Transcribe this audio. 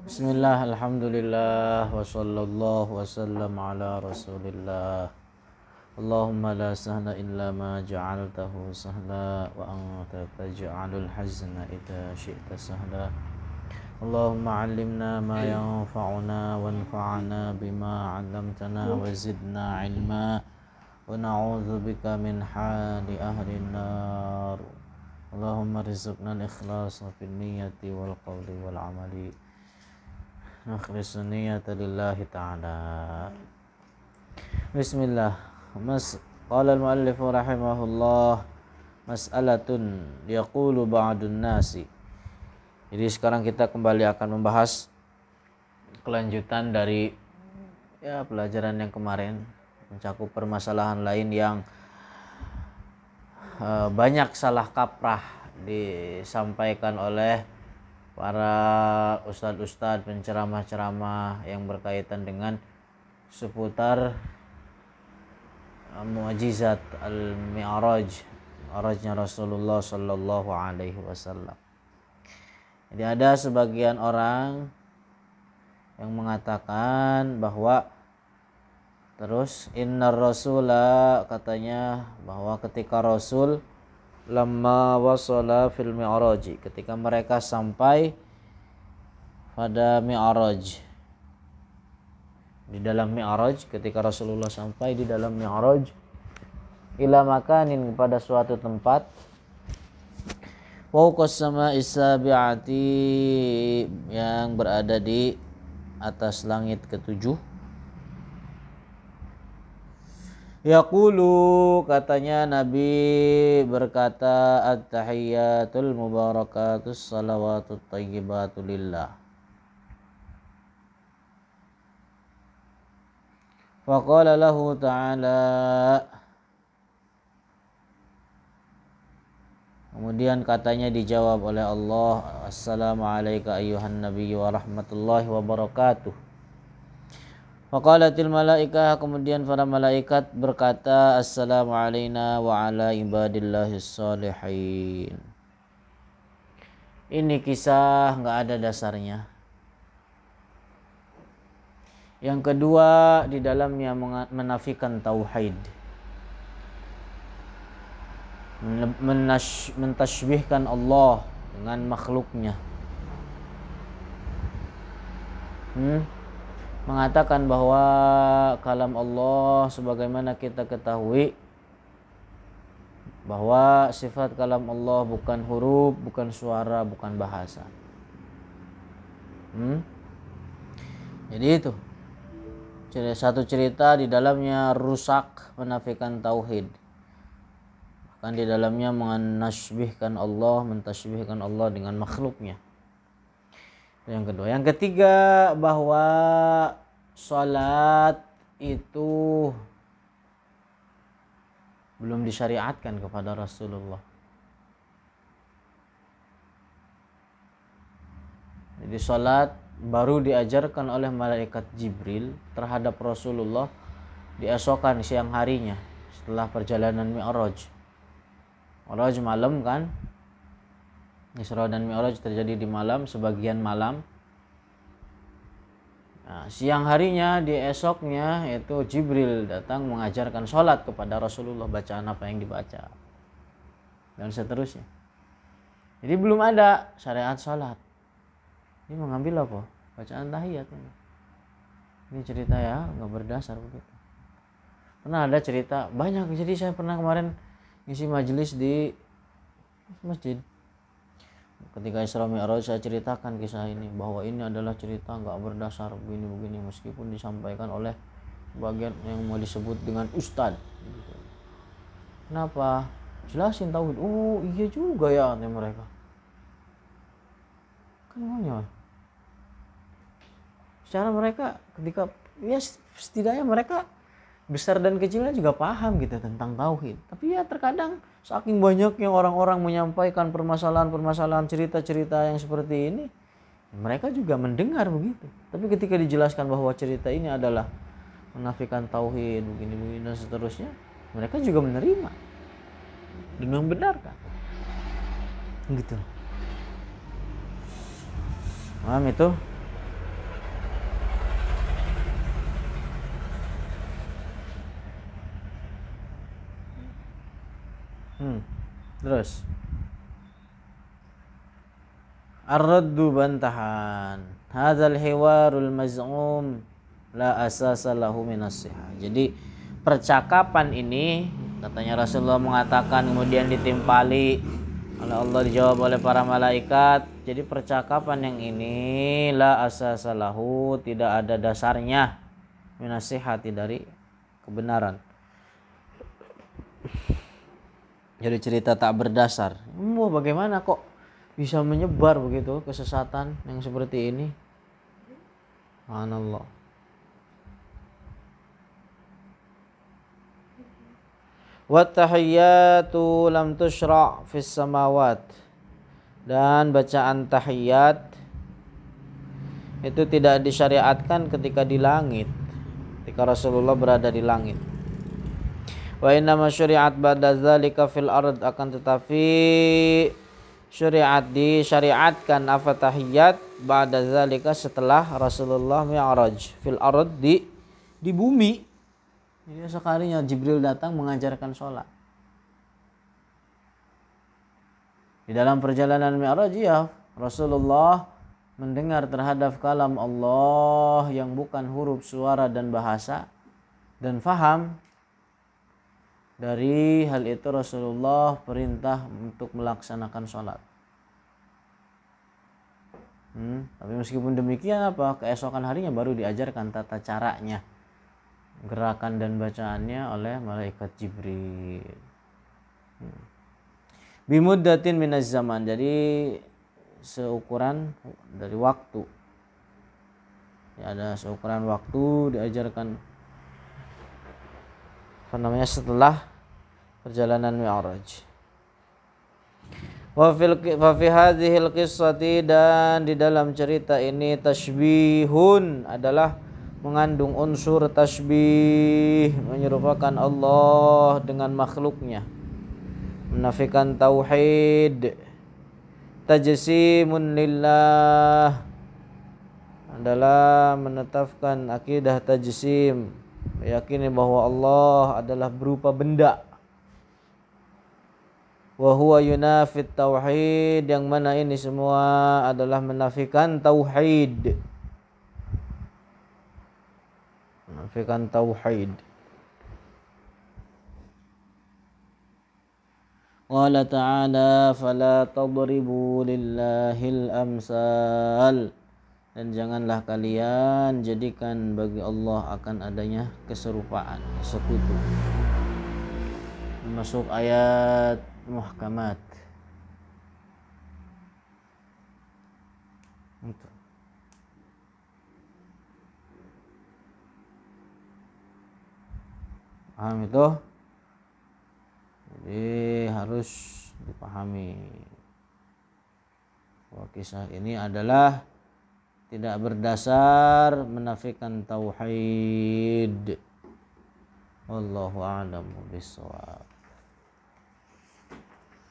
Bismillah, alhamdulillah, wa sallallahu wa sallam ala rasulillah. Allahumma la sahla illa ma ja'altahu sahla wa anta taj'alul hazna idha syi'ta sahla. Allahumma 'allimna ma yanfa'una wanfa'na bima 'allamtana wa zidna 'ilma wa na'udzu bika min hali ahli nar. Allahumma rizqna al-ikhlasa fil niyyati wal qawli wal 'amali. Nakhlisu niyata lillahi ta'ala. Bismillah. Qala al-muallif rahimahullah, mas'alatun yaqulu ba'dun nasi. Jadi sekarang kita kembali akan membahas kelanjutan dari pelajaran yang kemarin, mencakup permasalahan lain yang banyak salah kaprah disampaikan oleh para ustadz-ustadz penceramah-ceramah yang berkaitan dengan seputar mukjizat al-Mi'raj, Mi'rajnya Rasulullah sallallahu alaihi wasallam. Jadi ada sebagian orang yang mengatakan bahwa innar rasula, katanya bahwa ketika Rasul lamma wasala fil mi'raj, ketika mereka sampai pada mi'raj, di dalam mi'raj, ketika Rasulullah sampai di dalam mi'raj, ila makanin, kepada suatu tempat, fawqas sama'is sabi'ati, yang berada di atas langit ketujuh. Yaqulu, katanya Nabi berkata, at-tahiyyatul mubarakatus salawatut thayyibatu lillah. Faqala lahu ta'ala, kemudian katanya dijawab oleh Allah, assalamu alayka ayyuhan nabiyyu wa rahmatullahi wa barakatuh. Faqalatil malaikah, kemudian para malaikat berkata, assalamu alayna wa ala ibadillahis salihin. Ini kisah nggak ada dasarnya. Yang kedua, di dalamnya menafikan tauhid, mentashbihkan Allah dengan makhluknya, mengatakan bahwa kalam Allah sebagaimana kita ketahui bahwa sifat kalam Allah bukan huruf, bukan suara, bukan bahasa. Jadi itu satu cerita di dalamnya rusak, menafikan tauhid, bahkan di dalamnya mentashbihkan Allah dengan makhluknya. Yang kedua. Yang ketiga, bahwa salat itu belum disyariatkan kepada Rasulullah. Jadi salat baru diajarkan oleh malaikat Jibril terhadap Rasulullah di esokan siang harinya setelah perjalanan Mi'raj. Mi'raj malam kan? Isra dan Mi'raj terjadi di malam, sebagian malam. Nah, siang harinya, di esoknya, itu Jibril datang mengajarkan sholat kepada Rasulullah, bacaan apa yang dibaca, dan seterusnya. Jadi belum ada syariat sholat. Ini mengambil apa? Bacaan tahiyat. Ini cerita ya, nggak berdasar begitu. Pernah ada cerita banyak. Jadi saya pernah kemarin ngisi majelis di masjid. Ketika Isra Mi'raj saya ceritakan kisah ini, bahwa ini adalah cerita nggak berdasar begini-begini, meskipun disampaikan oleh bagian yang mau disebut dengan ustadz. Kenapa? Jelasin tauhid. Oh iya juga ya, katanya mereka. Kan namanya. Secara mereka ketika setidaknya mereka besar dan kecilnya juga paham gitu tentang tauhid. Tapi ya terkadang saking banyaknya orang-orang menyampaikan permasalahan-permasalahan, cerita-cerita yang seperti ini, mereka juga mendengar begitu. Tapi ketika dijelaskan bahwa cerita ini adalah menafikan tauhid, begini-begini dan seterusnya, mereka juga menerima dan membenarkan. Gitu. Paham itu? Terus ar-raddu bantahan. Hadzal hiwarul maz'um la asasa lahu minas sihah. Jadi percakapan ini katanya Rasulullah mengatakan kemudian ditimpali oleh Allah, dijawab oleh para malaikat. Jadi percakapan yang ini la asasa lahu, tidak ada dasarnya, minas sihhati, dari kebenaran. Jadi cerita tak berdasar. Wah, bagaimana kok bisa menyebar begitu kesesatan yang seperti ini? Subhanallah. Wa tahiyyatu lam tusyra' fis samawat. Dan bacaan tahiyat itu tidak disyariatkan ketika di langit, ketika Rasulullah berada di langit. Wa inna ma syuri'at ba'da dzalika fil ard, akan tetapi disyariatkan apa tahiyat ba'da dzalika setelah Rasulullah mi'raj fil ard, di bumi. Jadi sekalinya Jibril datang mengajarkan sholat. Di dalam perjalanan mi'raj ya Rasulullah mendengar terhadap kalam Allah yang bukan huruf, suara dan bahasa, dan faham. Dari hal itu Rasulullah perintah untuk melaksanakan sholat. Tapi meskipun demikian keesokan harinya baru diajarkan tata caranya, gerakan dan bacaannya oleh malaikat Jibril. Bimuddatin minaz zaman, jadi seukuran dari waktu. Ya, ada seukuran waktu diajarkan setelah perjalanan mi'raj. Wa fi hadhil qissati, dan di dalam cerita ini tashbihun adalah mengandung unsur tasbih, menyerupakan Allah dengan makhluknya, menafikan tauhid. Tajsimun lillah adalah menetapkan akidah tajsim, meyakini bahwa Allah adalah berupa benda. Wa huwa yunafit tauhid, yang mana ini semua adalah menafikan tauhid. Menafikan tauhid. Qala ta'ala fala tadribu lillahil amsal, dan janganlah kalian jadikan bagi Allah akan adanya keserupaan, sekutu. Masuk ayat muhkamat. Paham itu? Jadi harus dipahami bahwa kisah ini adalah tidak berdasar, menafikan tauhid. Wallahu a'lam bishawab.